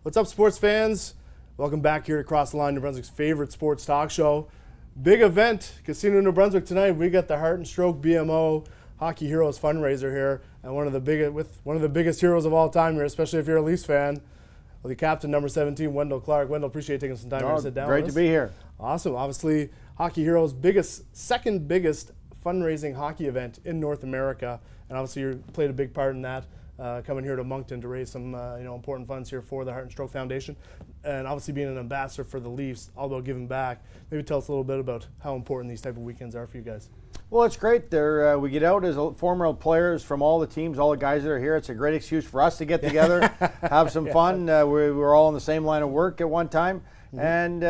What's up, sports fans? Welcome back here to Cross the Line, New Brunswick's favorite sports talk show. Big event, Casino New Brunswick tonight. We got the Heart and Stroke BMO Hockey Heroes fundraiser here, and one of the biggest heroes of all time here, especially if you're a Leafs fan, the captain, number 17, Wendel Clark. Wendel, appreciate taking some time here to sit down. Great to be here. Awesome. Obviously, Hockey Heroes' second biggest fundraising hockey event in North America, and obviously you played a big part in that. Coming here to Moncton to raise some important funds here for the Heart and Stroke Foundation, and obviously being an ambassador for the Leafs, all about giving back. Maybe tell us a little bit about how important these type of weekends are for you guys. Well, it's great. We get out as former players from all the teams, all the guys that are here. It's a great excuse for us to get together, have some fun. We're all in the same line of work at one time, and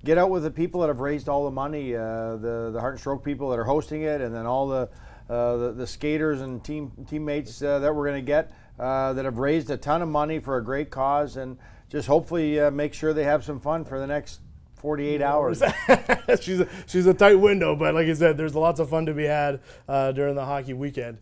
get out with the people that have raised all the money, the Heart and Stroke people that are hosting it, and then all the skaters and teammates that we're going to get that have raised a ton of money for a great cause, and just hopefully make sure they have some fun for the next 48 hours. She's a tight window, but like you said, there's lots of fun to be had during the hockey weekend.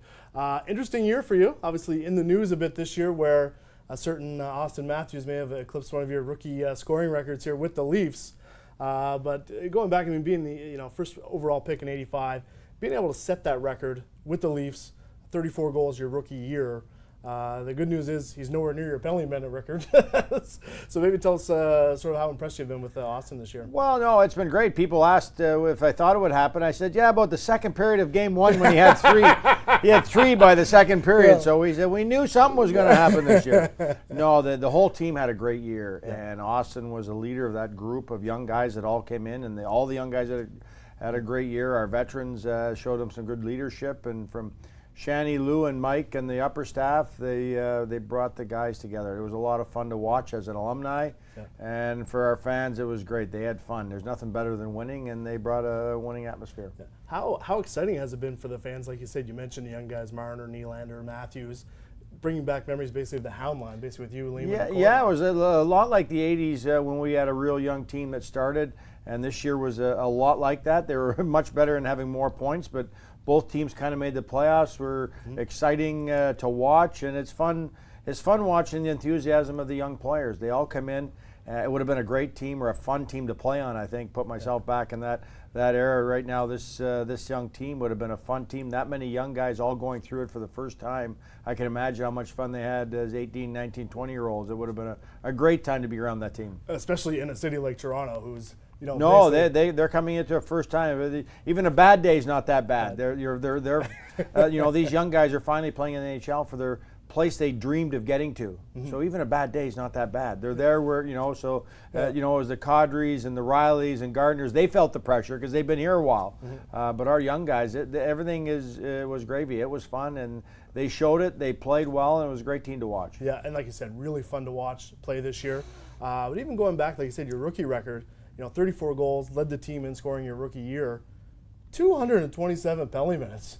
Interesting year for you, obviously in the news a bit this year, where a certain Auston Matthews may have eclipsed one of your rookie scoring records here with the Leafs. But going back, being the first overall pick in '85. Being able to set that record with the Leafs, 34 goals your rookie year. The good news is he's nowhere near your penalty minute record. So maybe tell us sort of how impressed you've been with Auston this year. Well, no, it's been great. People asked if I thought it would happen. I said, yeah, about the second period of game one when he had three. He had three by the second period. Yeah. So we said we knew something was going to happen this year. No, the whole team had a great year, and Auston was a leader of that group of young guys that all came in, and all the young guys that had a great year. Our veterans showed them some good leadership, and from Shanny, Lou, and Mike and the upper staff, they brought the guys together. It was a lot of fun to watch as an alumni, and for our fans, it was great. They had fun. There's nothing better than winning, and they brought a winning atmosphere. Yeah. How exciting has it been for the fans? Like you said, you mentioned the young guys, Marner, Nylander, Matthews, bringing back memories basically of the Hound line, basically with you, Lehman. Yeah, it was a lot like the 80s when we had a real young team that started. And this year was a lot like that. They were much better in having more points, but both teams kind of made the playoffs. Were exciting to watch, and it's fun. It's fun watching the enthusiasm of the young players. They all come in. It would have been a great team or a fun team to play on. I think put myself back in that era. Right now, this young team would have been a fun team. That many young guys all going through it for the first time. I can imagine how much fun they had as 18, 19, 20-year-olds. It would have been a great time to be around that team, especially in a city like Toronto, who's they're coming into a first time. Even a bad day is not that bad. These young guys are finally playing in the NHL for their place they dreamed of getting to. So even a bad day is not that bad. They're there where it was the Kadris and the Rileys and Gardners. They felt the pressure because they've been here a while. But our young guys, everything was gravy. It was fun, and they showed it. They played well, and it was a great team to watch. Yeah, and like you said, really fun to watch play this year. But even going back, like you said, your rookie record. 34 goals, led the team in scoring your rookie year, 227 penalty minutes,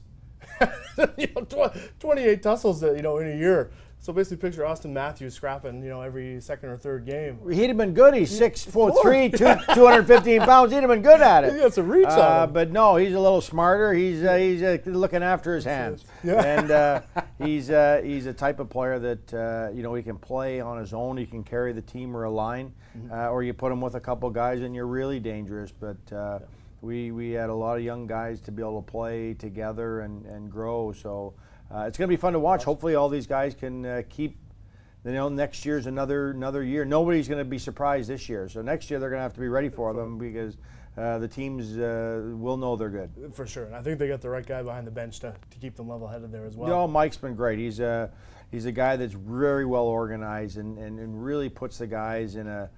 28 tussles, in a year. So basically, picture Auston Matthews scrapping, every second or third game. He'd have been good. He's 6'3", 215 pounds. He'd have been good at it. He got some reach on him. But no, he's a little smarter. He's looking after his hands, and he's a type of player that he can play on his own. He can carry the team or a line, or you put him with a couple guys, and you're really dangerous. But we had a lot of young guys to be able to play together and grow. So. It's going to be fun to watch. Hopefully all these guys can keep, next year's another year. Nobody's going to be surprised this year. So next year they're going to have to be ready for them because the teams will know they're good. For sure. And I think they got the right guy behind the bench to keep them level-headed there as well. Mike's been great. He's a guy that's very well organized and really puts the guys in a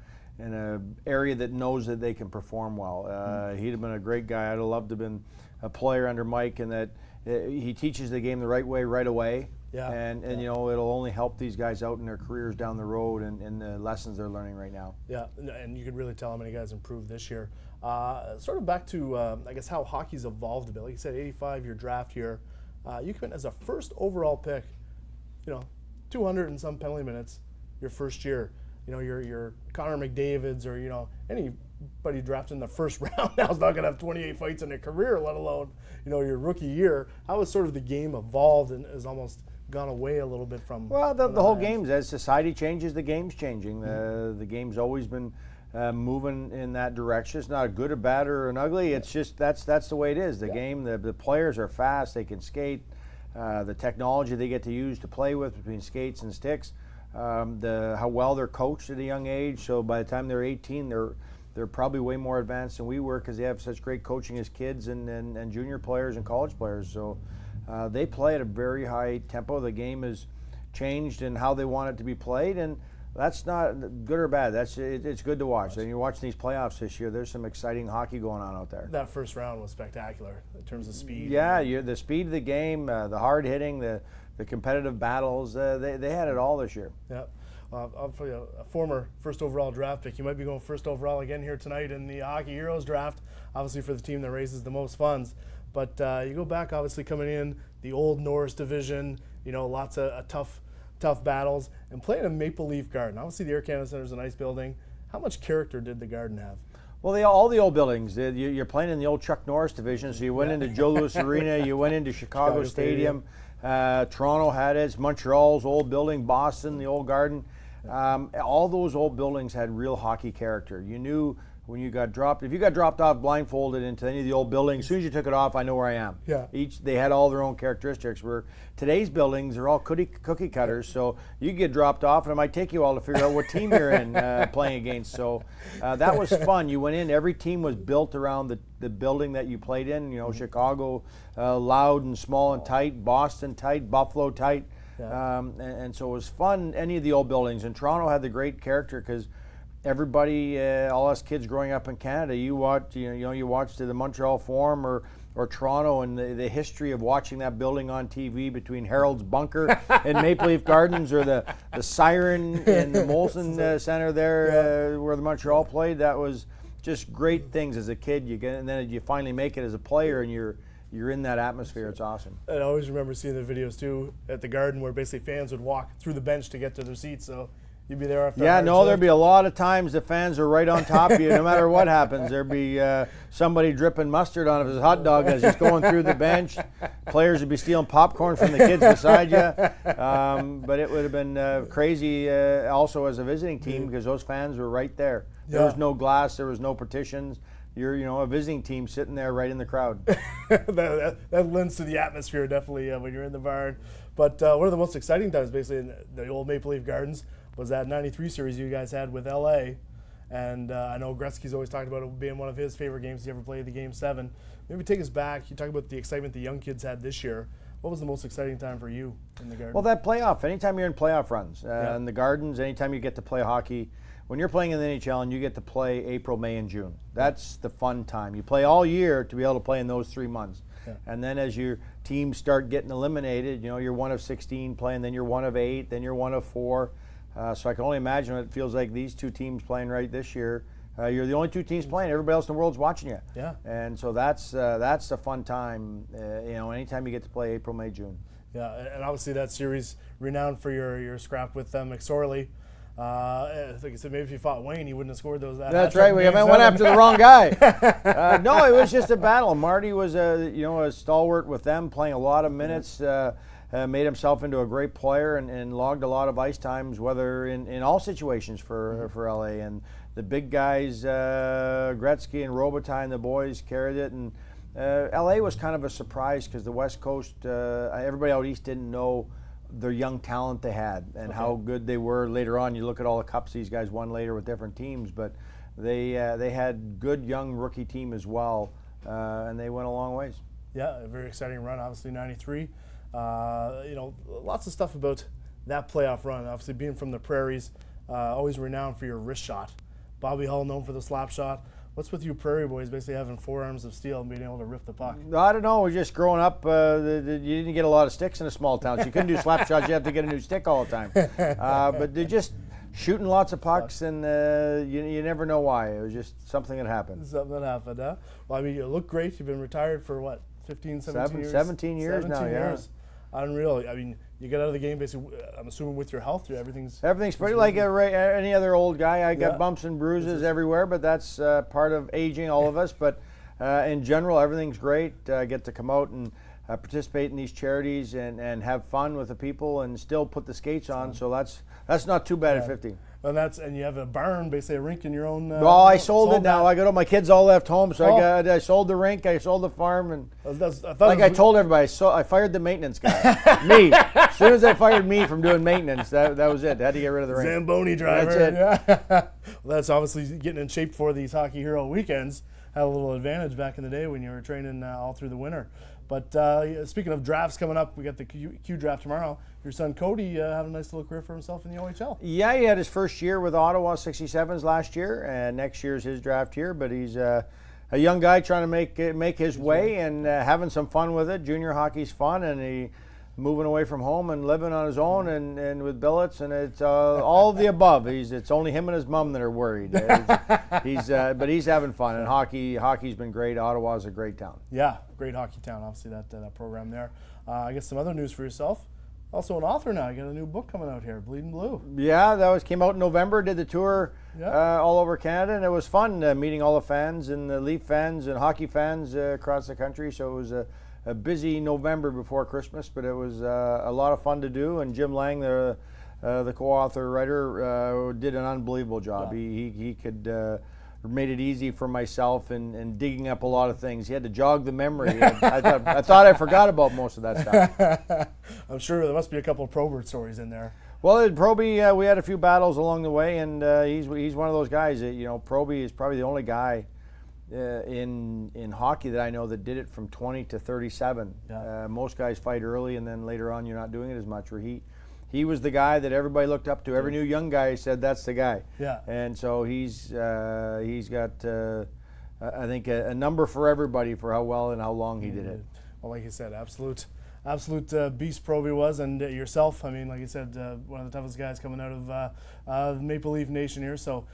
area that knows that they can perform well. He'd have been a great guy. I'd have loved to have been a player under Mike, and that he teaches the game the right way right away. And it'll only help these guys out in their careers down the road and the lessons they're learning right now. Yeah, and you can really tell how many guys improved this year. Sort of back to, I guess, how hockey's evolved a bit. Like you said, 85, your draft year. You came in as a first overall pick, 200 and some penalty minutes your first year. Your Connor McDavids or, anybody drafted in the first round now is not going to have 28 fights in their career, let alone, your rookie year. How has sort of the game evolved and has almost gone away a little bit from. Well, the whole game's, as society changes, the game's changing. The game's always been moving in that direction. It's not a good or bad or an ugly. It's just that's the way it is. The game, the players are fast. They can skate. The technology they get to use to play with between skates and sticks. How well they're coached at a young age. So by the time they're 18, they're probably way more advanced than we were because they have such great coaching as kids and junior players and college players. So they play at a very high tempo. The game has changed in how they want it to be played, and that's not good or bad. It's good to watch. And you're watching these playoffs this year. There's some exciting hockey going on out there. That first round was spectacular in terms of speed. Yeah, the speed of the game, the hard hitting, the competitive battles. They had it all this year. Yeah. For a former first overall draft pick, you might be going first overall again here tonight in the Hockey Heroes draft, obviously for the team that raises the most funds. But you go back, obviously coming in the old Norris division, lots of tough battles, and playing a Maple Leaf Garden. Obviously, the Air Canada Centre is a nice building. How much character did the Garden have? Well, all the old buildings. You're playing in the old Chuck Norris division, so you went into Joe Louis Arena, you went into Chicago Stadium. Toronto had it. Montreal's old building, Boston, the old Garden. All those old buildings had real hockey character. You knew when you got dropped, if you got dropped off blindfolded into any of the old buildings, as soon as you took it off, I know where I am. Yeah. They had all their own characteristics. Where today's buildings are all cookie cutters, so you get dropped off, and it might take you a while to figure out what team you're in playing against. So that was fun. You went in, every team was built around the building that you played in. Chicago, loud and small and tight, Boston tight, Buffalo tight. Yeah. And so it was fun, any of the old buildings. And Toronto had the great character because everybody, all us kids growing up in Canada, you watched the Montreal Forum or Toronto, and the history of watching that building on TV between Harold's Bunker and Maple Leaf Gardens, or the Siren in the Molson Center there where the Montreal played. That was just great things as a kid. And then you finally make it as a player, and you're in that atmosphere. It's awesome. I always remember seeing the videos too at the Garden where basically fans would walk through the bench to get to their seats. So you'd be there after. Yeah, no, there'd be a lot of times the fans are right on top of you, no matter what happens. There'd be somebody dripping mustard on his hot dog as he's going through the bench. Players would be stealing popcorn from the kids beside you. But it would have been crazy also as a visiting team because those fans were right there. There was no glass, there was no partitions. You're, a visiting team sitting there right in the crowd. that lends to the atmosphere definitely when you're in the barn. But one of the most exciting times, basically, in the old Maple Leaf Gardens was that '93 series you guys had with LA. And I know Gretzky's always talked about it being one of his favorite games he ever played, the Game 7. Maybe take us back. You talk about the excitement the young kids had this year. What was the most exciting time for you in the Garden? Well, that playoff. Anytime you're in playoff runs in the Gardens, anytime you get to play hockey. When you're playing in the NHL and you get to play April, May, and June, that's the fun time. You play all year to be able to play in those 3 months. Yeah. And then as your teams start getting eliminated, you're one of 16 playing, then you're one of 8, then you're one of 4. So I can only imagine what it feels like these two teams playing right this year. You're the only two teams playing. Everybody else in the world's watching you. Yeah. And so that's a fun time, anytime you get to play April, May, June. Yeah, and obviously that series renowned for your scrap with McSorley. Like I said, maybe if you fought Wayne, he wouldn't have scored those. That's right. We went after the wrong guy. No, it was just a battle. Marty was a stalwart with them, playing a lot of minutes. Made himself into a great player and logged a lot of ice times, whether in all situations for LA. And the big guys, Gretzky and Robitaille and the boys carried it. And LA was kind of a surprise because the West Coast, everybody out east didn't know their young talent they had and how good they were later on. You look at all the cups these guys won later with different teams, but they had good young rookie team as well, and they went a long ways. Yeah, a very exciting run, obviously '93. Lots of stuff about that playoff run. Obviously being from the prairies, always renowned for your wrist shot. Bobby Hull known for the slap shot. What's with you Prairie boys basically having 4 arms of steel and being able to rip the puck? I don't know. We're just growing up. You didn't get a lot of sticks in a small town, so you couldn't do slap shots. You have to get a new stick all the time. But they're just shooting lots of pucks, and you never know why. It was just something that happened. Something that happened, huh? Well, I mean, you look great. You've been retired for, what, 15, 17 years? 17 years now, yeah. Unreal. I mean, you get out of the game basically, I'm assuming with your health, everything's pretty like any other old guy. I got bumps and bruises everywhere, but that's part of aging, all of us. But in general, everything's great. I get to come out and participate in these charities and have fun with the people and still put the skates on. So that's not too bad at 50. And you have a barn, basically a rink in your own. Well, I sold it now. I got all my kids all left home, so I sold the rink, I sold the farm, and I told everybody, I fired the maintenance guy. Me. As soon as I fired me from doing maintenance, that was it. I had to get rid of the rink. Zamboni driver. That's it. Yeah. Well, that's obviously getting in shape for these Hockey Hero weekends. Had a little advantage back in the day when you were training all through the winter. But speaking of drafts coming up, we got the Q draft tomorrow. Your son Cody having a nice little career for himself in the OHL. Yeah, he had his first year with Ottawa 67s last year, and next year's his draft year. But he's a young guy trying to make his way and having some fun with it. Junior hockey's fun, and he moving away from home and living on his own and with billets, and it's all of the above. It's only him and his mom that are worried. But he's having fun, and hockey's been great. Ottawa's a great town. Yeah, great hockey town. Obviously that program there. I guess some other news for yourself. Also an author now. You got a new book coming out here, Bleeding Blue. Yeah, came out in November. Did the tour all over Canada, and it was fun meeting all the fans and the Leaf fans and hockey fans across the country. So it was a busy November before Christmas, but it was a lot of fun to do. And Jim Lang, the co-author writer, did an unbelievable job. He could made it easy for myself in digging up a lot of things. He had to jog the memory. I thought I forgot about most of that stuff. I'm sure there must be a couple of Probert stories in there. Well, at Proby, we had a few battles along the way, and he's one of those guys that, Proby is probably the only guy in hockey that I know that did it from 20 to 37. Yeah. Most guys fight early, and then later on you're not doing it as much. Where he was the guy that everybody looked up to. Every new young guy said that's the guy. Yeah. And so he's got I think a number for everybody for how well and how long he did it. Well, like you said, absolute beast Proby was, and yourself. I mean, like you said, one of the toughest guys coming out of Maple Leaf Nation here. So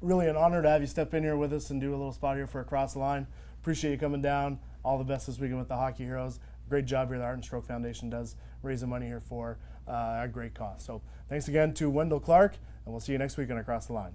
really an honor to have you step in here with us and do a little spot here for Across the Line. Appreciate you coming down. All the best this weekend with the Hockey Heroes. Great job here. The Art and Stroke Foundation does raise the money here for a great cause. So thanks again to Wendel Clark, and we'll see you next week on Across the Line.